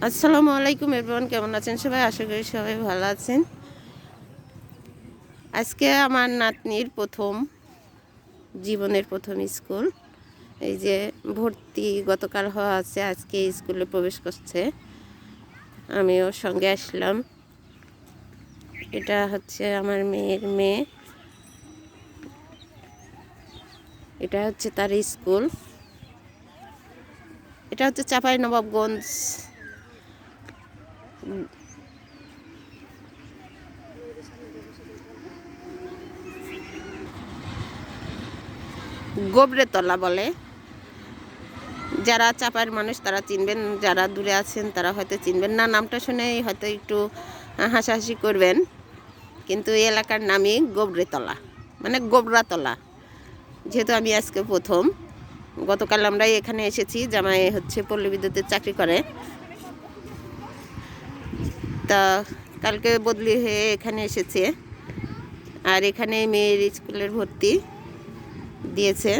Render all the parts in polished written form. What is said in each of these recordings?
আসসালামু আলাইকুম এভরিওয়ান, কেমন আছেন সবাই? আশা করি সবাই ভালো আছেন। আজকে আমার নাতনির জীবনের প্রথম স্কুল। এই যে ভর্তি গতকাল হওয়া আছে, আজকে স্কুলে প্রবেশ করছে। আমি ওর সঙ্গে আসলাম। এটা হচ্ছে আমার মেয়ের মেয়ে, এটা হচ্ছে তার স্কুল। এটা হচ্ছে চাঁপাইনবাবগঞ্জ গোবরেতলা বলে। যারা চাপার মানুষ তারা চিনবেন, যারা দূরে আছেন তারা হয়তো চিনবেন না। নামটা শুনেই হয়তো একটু হাসাহাসি করবেন, কিন্তু এই এলাকার নামই গোবরেতলা, মানে গোবরাতলা। যেহেতু আমি আজকে প্রথম, গতকাল আমরা এখানে এসেছি, জামাই হচ্ছে পল্লী বিদ্যুতের চাকরি করে, তা কালকে বদলি হয়ে এখানে এসেছে। আর এখানে মেয়ের স্কুলের ভর্তি দিয়েছে।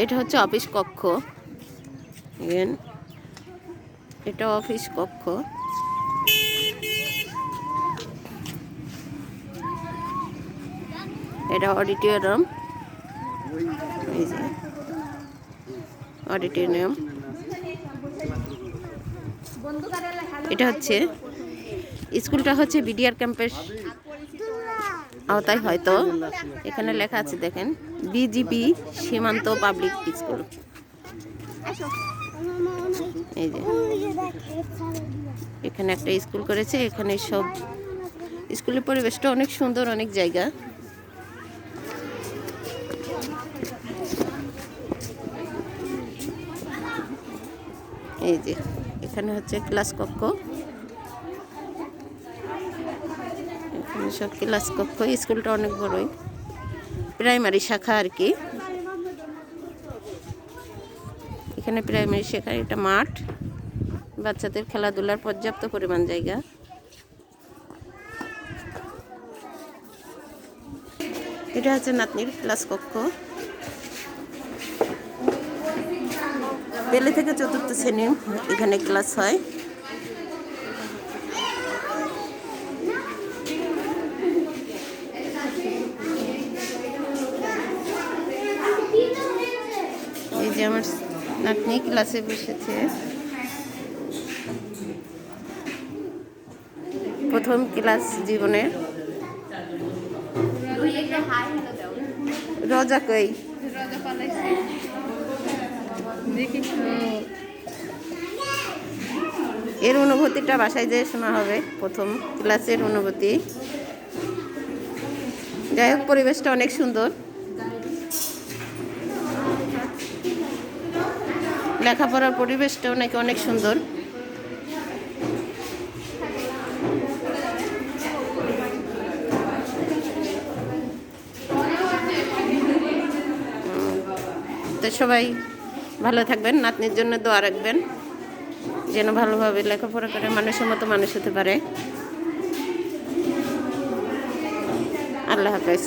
এটা হচ্ছে অফিস কক্ষ, এটা অফিস কক্ষ। এটা অডিটোরিয়াম, এই যে অডিটোরিয়াম। এটা হচ্ছে স্কুলটা হচ্ছে বিডিআর ক্যাম্পের আওতায়, হয়তো এখানে লেখা আছে দেখেন, বিজিপি সীমান্ত পাবলিক স্কুল। এই যে এখানে একটা স্কুল করেছে। এখানে সব স্কুলের পরিবেশটা অনেক সুন্দর, অনেক জায়গা। এই যে এখানে হচ্ছে ক্লাস কক্ষ, এখানে সব ক্লাস কক্ষ। স্কুলটা অনেক বড়ই, প্রাইমারি শাখা আর কি। এখানে প্রাইমারি শাখা। এটা মাঠ, বাচ্চাদের খেলাধুলার পর্যাপ্ত পরিমাণ জায়গা। এটা হচ্ছে নাতনির ক্লাস কক্ষ। পেলে থেকে চতুর্থ শ্রেণী এখানে ক্লাস হয়। এই যে আমার নাতনি ক্লাসে বসেছে, প্রথম ক্লাস জীবনের। রোজা কই এর অনুভূতিটা বাসায় যেয়ে শোনা হবে, প্রথম ক্লাসের অনুভূতি। যাই হোক, পরিবেশটা অনেক সুন্দর, লেখাপড়ার পরিবেশটাও নাকি অনেক সুন্দর। তো সবাই ভালো থাকবেন, নাতনির জন্য দোয়া রাখবেন যেন ভালোভাবে লেখাপড়া করে মানুষের মতো মানুষ হতে পারে। আল্লাহ হাফেজ।